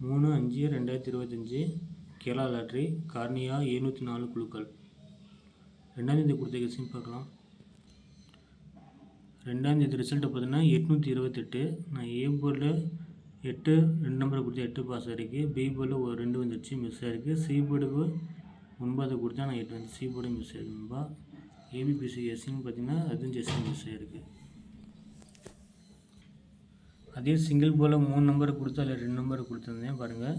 3/5/2025 Kerala lottery cornea 704 குழுக்கள். 2ஆம் தேதி கொடுத்த கெஸ்ஸிங் பார்க்கலாம். 2ஆம் தேதி ரிசல்ட்டை பார்த்தீங்கன்னா 828. நான் ஏ போர்டில் 8 2 நம்பரை கொடுத்தா 8 பாஸ் ஆகிருக்கு. பி போர்டில் ஒரு 2 வந்துச்சு மிஸ் ஆகிருக்கு. சி போர்டுக்கு 9 கொடுத்தா நான் 8 வந்து சி போர்டு மிஸ் ஆகிருக்கும்பா. ஏபிபிசி கெஸ்ஸிங் பார்த்தீங்கன்னா அதுவும் ஜெஸ்ட் மிஸ் ஆகிருக்கு. அதே சிங்கிள் போர்டில் 3 நம்பரை கொடுத்தா அதில் 2 நம்பரை கொடுத்துருந்தேன் பாருங்கள்.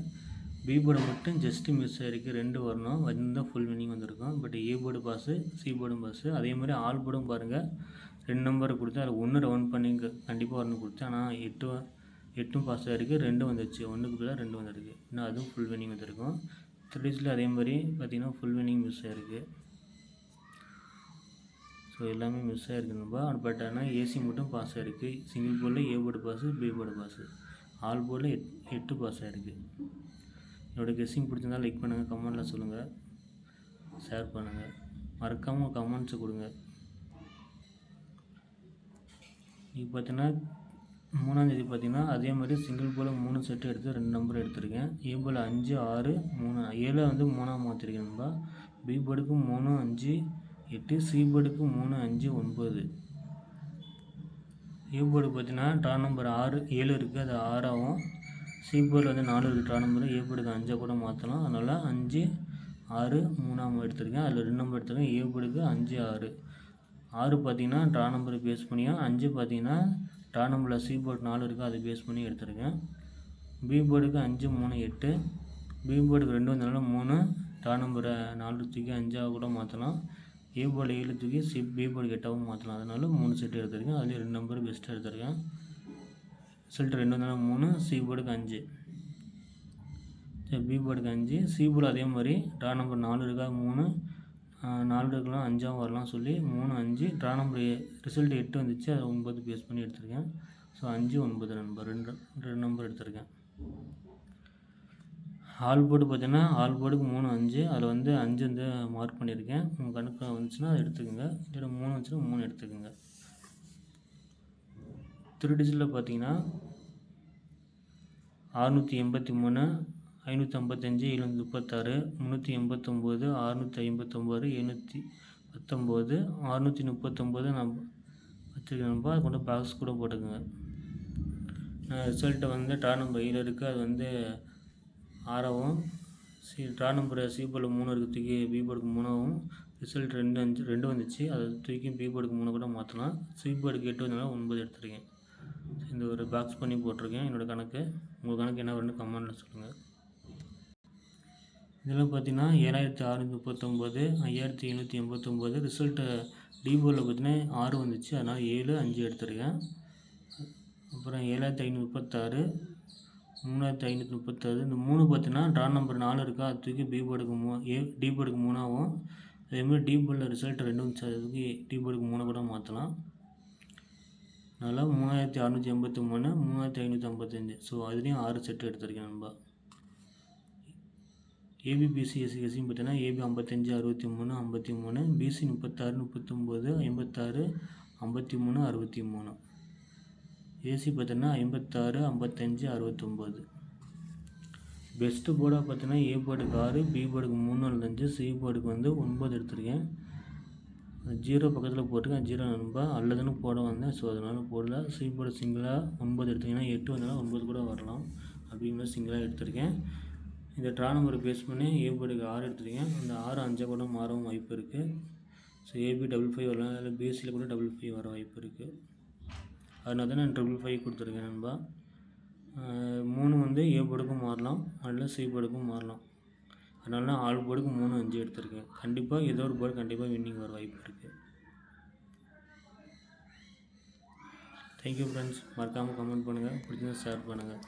பி போர்டு மட்டும் ஜஸ்ட்டு மிஸ் ஆகிருக்கு. 2 வரணும் வந்தால் ஃபுல் வின்னிங் வந்திருக்கும். But A board pass, C போர்டும் பாஸு. அதே மாதிரி ஆல் போர்டும் பாருங்கள். 2 நம்பரை கொடுத்து அதில் 1 ரவுண்ட் பண்ணி கண்டிப்பாக வரணும் கொடுத்தேன். ஆனால் 8 பாஸ் ஆகிருக்கு. 2 வந்துச்சு. 1க்கு பதிலாக 2 வந்துருக்கு. இன்னும் அதுவும் ஃபுல் வின்னிங் வந்திருக்கும். 3Dsல அதே மாதிரி பார்த்திங்கன்னா ஃபுல் வின்னிங் மிஸ் ஆகிருக்கு. ஸோ எல்லாமே மிஸ் ஆகிருக்குதுப்பா. பட் ஆனால் ஏசி மட்டும் பாஸ் ஆகிருக்கு. சிங்கிள் போர்டில் A board pass, B board pass. All போர்டில் 8 பாஸ் ஆகிருக்கு. என்னோடய கெஸ்ஸிங் பிடிச்சிருந்தா லைக் பண்ணுங்கள், கமெண்ட்டில் சொல்லுங்கள், ஷேர் பண்ணுங்கள், மறக்காமல் கமெண்ட்ஸை கொடுங்க. இப்போ பார்த்தீங்கன்னா 3ஆம் தேதி பார்த்தீங்கன்னா அதே மாதிரி சிங்கிள் போல் 3 செட்டு எடுத்து 2 நம்பர் எடுத்திருக்கேன். ஏ போல் 5 6 3 7 வந்து 3ஆக மாற்றிருக்கேன்பா. பி போர்டுக்கு 3 5 8, சி போர்டுக்கு 3 5 9. ஏ போர்டு பார்த்தீங்கன்னா ட்ரா நம்பர் 6 7 இருக்குது, அது 6ஆகவும். சி போர்டில் வந்து 4 இருக்குது ட்ரா நம்பர். ஏ போர்டுக்கு 5 கூட மாற்றலாம். அதனால் 5 6 3ஆக எடுத்திருக்கேன். அதில் 2 நம்பர் எடுத்திருக்கேன். ஏ போர்டுக்கு 5 6 6 பார்த்தீங்கன்னா ட்ரா நம்பரை பேஸ் பண்ணியும், 5 பார்த்தீங்கன்னா ட்ரா நம்பரில் சி போர்டு 4 இருக்குது அதை பேஸ் பண்ணி எடுத்திருக்கேன். பி போர்டுக்கு 5 3 8. பி போர்டுக்கு 2 வந்ததுனால 3 ட்ரா நம்பரை 4 தூக்கி 5ஆக கூட மாற்றலாம். ஏ போர்டு 7 தூக்கி பி போர்டுக்கு 8ஆகவும் மாற்றலாம். அதனால 3 செட்டு எடுத்திருக்கேன். அதுலேயும் 2 நம்பர் பெஸ்ட்டாக எடுத்திருக்கேன். ரிசல்ட் 2 வந்தாலும் 3, சி போர்டுக்கு 5. சரி, பி போர்டுக்கு 5, சி போர்டு அதே மாதிரி ட்ரா நம்பர் 4 இருக்கா 3 4 இருக்கலாம் 5ஆகவும் வரலாம் சொல்லி 3 5 ட்ரா நம்பர் ரிசல்ட் 8 வந்துச்சு, அதை 9 பேஸ் பண்ணி எடுத்திருக்கேன். ஸோ 5 9 நம்பர் 2 நம்பர் எடுத்திருக்கேன். ஆல் போர்டு பார்த்தீங்கன்னா ஆல் போர்டுக்கு 3 5 அதில் வந்து 5 வந்து மார்க் பண்ணியிருக்கேன். உங்கள் கணக்கு வந்துச்சுன்னா அதை எடுத்துக்கோங்க. இல்லை 3 வந்துச்சுன்னா 3 எடுத்துக்கோங்க. 3Dsல பார்த்தீங்கன்னா 683 555 736 389 659 719 639 நான் வச்சுருக்கேன்ப்பா. அது கொண்டு பாக்ஸ் கூட போட்டுக்கோங்க. நான் ரிசல்ட்டை வந்து ட்ரா நம்பர் 7 இருக்குது, அது வந்து 6ஆகவும். ட்ரா நம்பர் சி போர்டில் 3 இருக்குது தூக்கி பி போர்டுக்கு 3ஆகவும். ரிசல்ட் 2 வந்துச்சு, அதை தூக்கி பி போர்டுக்கு 3 கூட மாற்றலாம். சி போர்டுக்கு 8 வந்ததுனால 9 எடுத்துருக்கேன். இந்த ஒரு பாக்ஸ் பண்ணி போட்டிருக்கேன் என்னோடய கணக்கு. உங்கள் கணக்கு என்ன வரும்னு கமெண்ட்டில் சொல்லுங்கள். இதெல்லாம் பார்த்தீங்கன்னா 7639 5789. ரிசல்ட்டு டி போர்டில் பார்த்தீங்கன்னா 6 வந்துச்சு, அதனால் 7 5 எடுத்துருக்கேன். அப்புறம் 7536 3536. இந்த 3 பார்த்தீங்கன்னா ட்ரா நம்பர் 4 இருக்கா, அது தூக்கி பி போர்டுக்கு டி போர்டுக்கு 3ஆகவும். அதேமாதிரி டி போர்டில் ரிசல்ட் 2 வந்துச்சு, அது தூக்கி டி போர்டுக்கு 3 கூட மாற்றலாம். அதனால் 3683 3555. ஸோ அதுலேயும் 6 செட்டு எடுத்திருக்கேன் நண்பா. ஏபிபிசி எஸ்சியும் பார்த்தீங்கன்னா ஏபி 55 63 53, பிசி 36 39 56 53 63, ஏசி பார்த்தீங்கன்னா 56 55 69. பெஸ்ட்டு போர்டாக பார்த்தீங்கன்னா ஏ போர்டுக்கு 6, பி போர்டுக்கு 3 5, சி போர்டுக்கு வந்து 9 எடுத்திருக்கேன். 0 பக்கத்தில் போட்டிருக்கேன். 0 நண்பா அல்லதுன்னு போட வந்தேன், ஸோ அதனால் போடல. சி போர்டு சிங்கிளாக 9 எடுத்திங்கன்னா 8 வந்தாலும் 9 கூட வரலாம் அப்படிங்கிற சிங்கிளாக எடுத்திருக்கேன். இந்த ட்ரா நம்பரை பேஸ் பண்ணி ஏ போர்டுக்கு 6 எடுத்திருக்கேன். அந்த 6 5 கூட மாறவும் வாய்ப்பு இருக்குது. ஸோ ஏபி 55 வரலாம், இல்லை பிஎஸ்சியில் கூட 55 வர வாய்ப்பு இருக்குது. அதனால தான் நான் 555 கொடுத்துருக்கேன் நண்பா. 3 வந்து ஏ போர்டுக்கும் மாறலாம், அதில் சி போர்டுக்கும் மாறலாம். அதனால நான் ஆல் போர்டுக்கு 3 5 எடுத்திருக்கேன். கண்டிப்பாக ஏதோ ஒரு போர்டு கண்டிப்பாக வின்னிங் வர வாய்ப்பு இருக்குது. Thank you friends. மறக்காமல் கமெண்ட் பண்ணுங்கள், பிடிச்சிருந்தா ஷேர் பண்ணுங்கள்.